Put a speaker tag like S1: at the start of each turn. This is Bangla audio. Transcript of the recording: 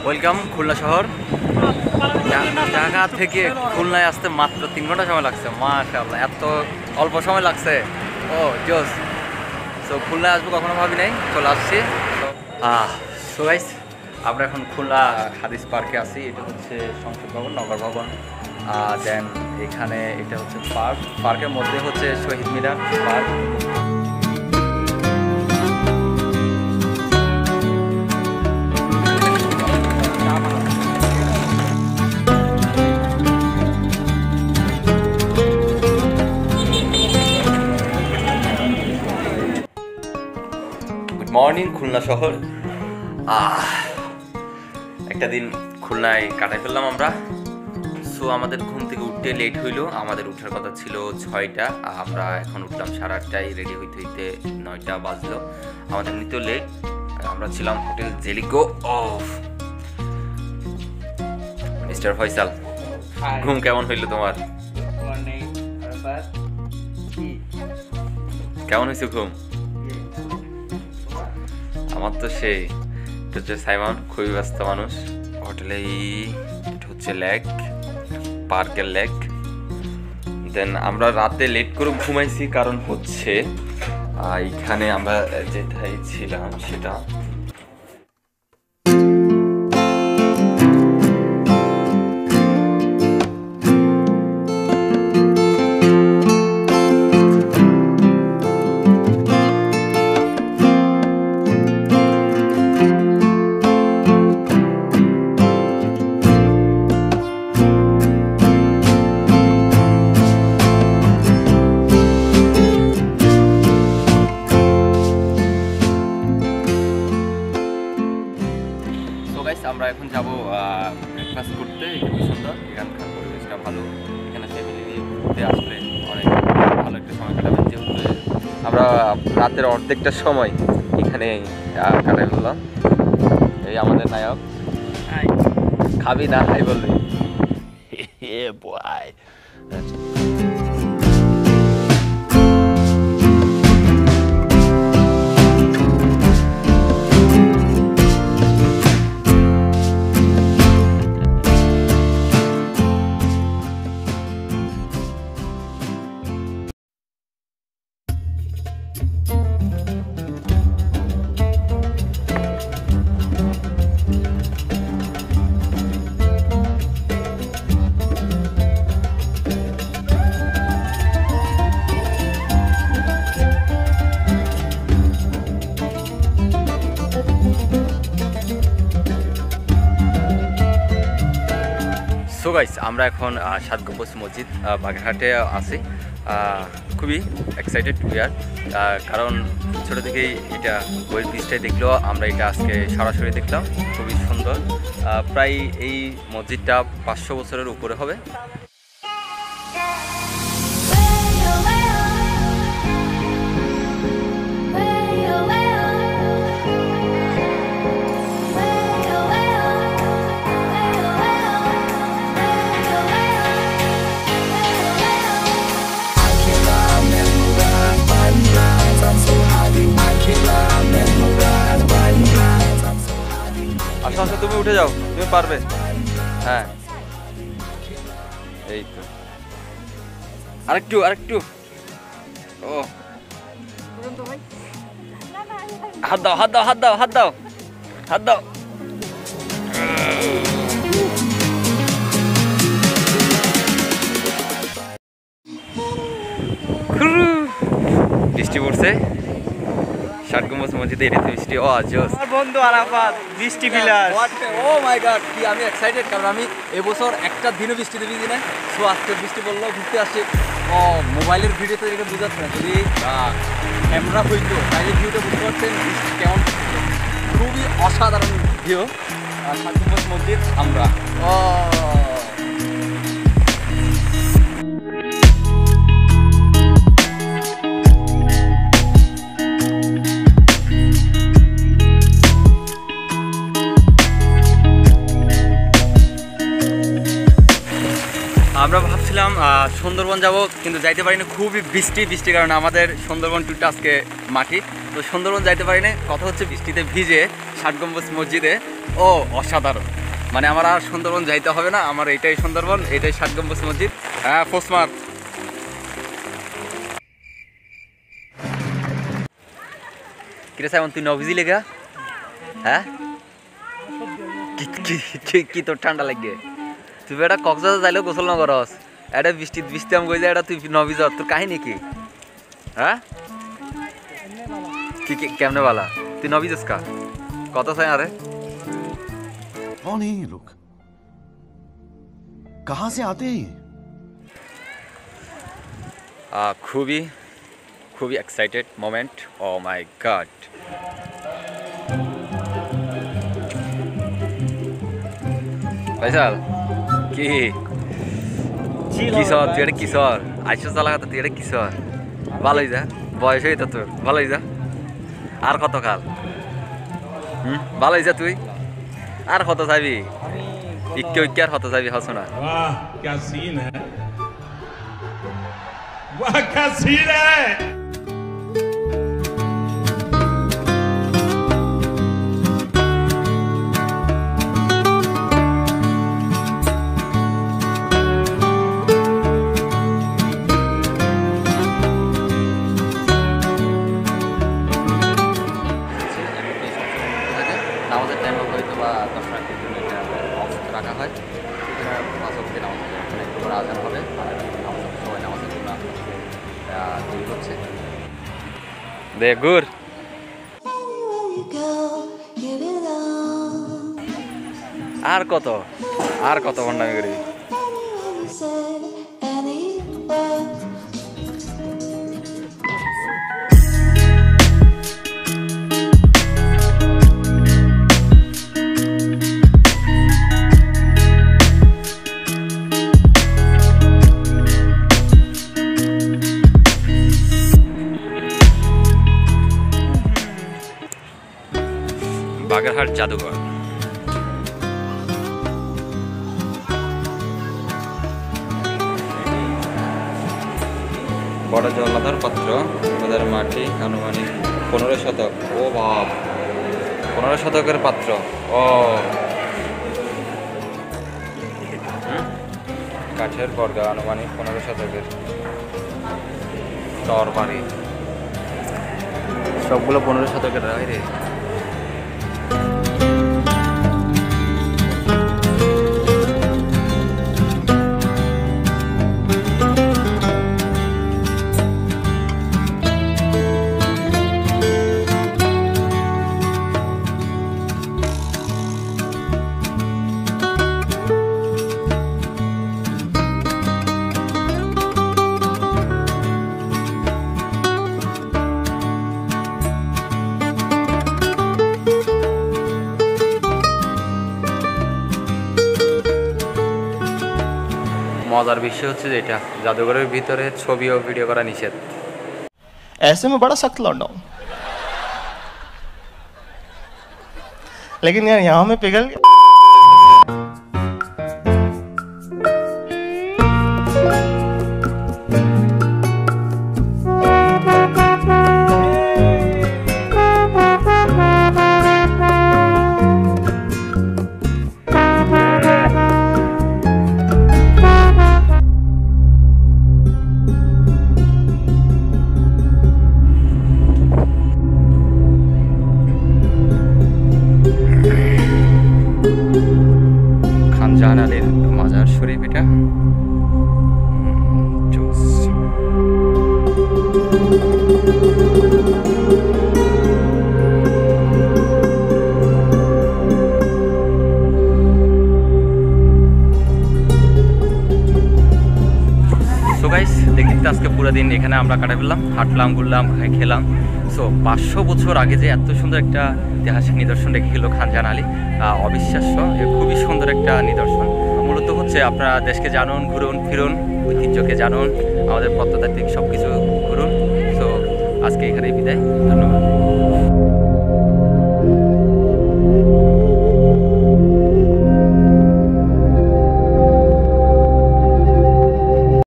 S1: ওয়েলকাম খুলনা শহর। ঢাকা থেকে খুলনায় আসতে মাত্র 3 ঘন্টা সময় লাগছে। মাশাআল্লাহ, এত অল্প সময় লাগছে। ও জোস। সো খুলনায় আসবো কখনো ভাবি নাই, চলে আসছি। সো গাইস, আমরা এখন খুলনা হাদিস পার্কে আছি। এটা হচ্ছে সংসদ ভবন, নগর ভবন। দেন এখানে এটা হচ্ছে পার্কের মধ্যে হচ্ছে শহীদ মিনার পার্ক। মর্নিং খুলনা শহর। একটা দিন খুলনায় কাটাই ফেললাম আমরা। সো আমাদের ঘুম থেকে উঠতে লেট হইলো। আমাদের উঠার কথা ছিল 6টা, আমরা এখন উঠলাম 8:30টায়। রেডি হইতে হইতে 9টা বাজলো। আমাদের নিতেও লেট। আমরা ছিলাম হোটেল জেলিকো অফ। মিস্টার ফয়সাল, ঘুম কেমন হইলো তোমার? কেমন হয়েছে ঘুম? আমার তো সেই। এটা হচ্ছে সাইমন, খুবই ব্যস্ত মানুষ। হোটেলে এটা হচ্ছে লেক, পার্কের লেক। দেন আমরা রাতে লেট করে ঘুমাইছি, কারণ হচ্ছে এইখানে আমরা যেটাই ছিলাম সেটা আমরা এখন যাবো ব্রেকফাস্ট করতে। খুবই সুন্দর, এখানকার পরিবেশটা ভালো। এখানে ফ্যামিলি নিয়ে ঘুরতে আসলে অনেক ভালো একটা সময় কাটাবেন। যেহেতু আমরা রাতের অর্ধেকটা সময় এখানে কাটাই ফেললাম। এই আমাদের নায়ক। খাবি না হাই বলবি? সো গাইস, আমরা এখন 7 গম্বুজ মসজিদ বাগেরহাটে আছি। খুবই এক্সাইটেড টু ইয়ার, কারণ ছোটো থেকেই এটা বইয়ের পিসটাই দেখলেও আমরা এটা আজকে সরাসরি দেখলাম। খুবই সুন্দর। প্রায় এই মসজিদটা 500 বছরের উপরে হবে। আচ্ছা, তুমি উঠে যাও, তুমি পারবে। হ্যাঁ, এই তো আরেকটু। ও হাত দাও। বৃষ্টি পড়ছে 7 গম্বুজ মসজিদে। এটা তো বৃষ্টি। ও জোস।
S2: আমার বন্ধু আরাফাত বৃষ্টি বিলাস।
S1: ও মাই গড, কি আমি এক্সাইটেড, কারণ আমি এবছর একটা দিনও বৃষ্টিতে ভিজি না। সো আজকে বৃষ্টি বললো, ঘুরতে আসছি। মোবাইলের ভিডিও তো এটা বোঝাচ্ছে না, যদি ক্যামেরা হইতো তাহলে ভিউটা বুঝতে পারছেন বৃষ্টি কেমন। খুবই অসাধারণ ভিউ। 7 গম্বুজ মসজিদ আমরা বলছিলাম সুন্দরবন যাব, কিন্তু যাইতে পারিনি, খুবই বৃষ্টির কারণে আমাদের সুন্দরবন ট্যুরটা আজকে মাটি। তো সুন্দরবন যাইতে পারিনি, কথা হচ্ছে বৃষ্টিতে ভিজে 60 গম্বুজ মসজিদে। ও অসাধারণ, মানে আমার আর সুন্দরবন যাইতে হবে না, আমার এইটাই সুন্দরবন, এইটাই 60 গম্বুজ মসজিদ। হ্যাঁ ফোসমার কিরে সাইমন, তুই নভিজি লেগা? হ্যাঁ কি তোর ঠান্ডা লাগে? তুই এটা কক্সবাজার যাইলেও গোসল না করস, এটা বৃষ্টি আমি কই যায়, এটা তুই নভিজ, তোর কাহিনী কি? হ্যাঁ কি কেমনে বালা? তুই নভিজস কা কত চাই? আরে
S3: कौन है ये लोग? कहां से आते हैं?
S1: খুবই এক্সাইটেড মোমেন্ট। ও মাই গড, ফাইসাল কি কিশোর, তুই এটা কিশোর আইসো চালাকা, তুই এটা কিশোর, ভালোই যা, বয়স হয়ে তো তোর, ভালোই যা, আর কত কাল? ভালোই যা, তুই আর কত চাবি? ইকে আর কত চাবি? হস না
S4: वाह क्या सीन है, वाह क्या सीन है।
S1: নামাজের টাইম হয়তো বা 10 রাখার জন্য এটা অবস্থা রাখা হয়, পাঁচ অব্দি নামাজ একটু করে আজান হবে, সবাই নামাজের জন্য তৈরি হচ্ছে। দে গুর আর কত ভণ্ডামি করি। বাগেরহাট জাদুঘর, বড় জলাধার পাত্র, আমাদের মাটি, আনুমানিক 15 শতক। ও বাপ, 15 শতকের পাত্র। ও কাঠের বর্গা, আনুমানিক 15 শতকের তরবারি, সবগুলো 15 শতকের হয় রে। মজার বিষয় হচ্ছে যে এটা জাদুঘরের ভিতরে ছবি ও ভিডিও করা নিষেধ।
S5: ऐसे में बड़ा सख्त लौंडा हूं, लेकिन यार यहाँ में पिघल गया।
S1: আলীর মাজার শরীফ এটা। সো গাইস, দেখতে আজকে পুরো দিন এখানে আমরা কাটা ফেললাম, হাঁটলাম, ঘুরলাম, খেলাম। সো 500 বছর আগে যে এত সুন্দর একটা ঐতিহাসিক নিদর্শন রেখে গেল খানজাহান আলী, অবিশ্বাস্য, খুবই সুন্দর একটা নিদর্শন। মূলত হচ্ছে আপনারা দেশকে জানুন, ঘুরুন ফিরুন, ঐতিহ্যকে জানুন, আমাদের প্রত্নতাত্ত্বিক সব কিছু ঘুরুন। সো আজকে এখানেই বিদায়, ধন্যবাদ।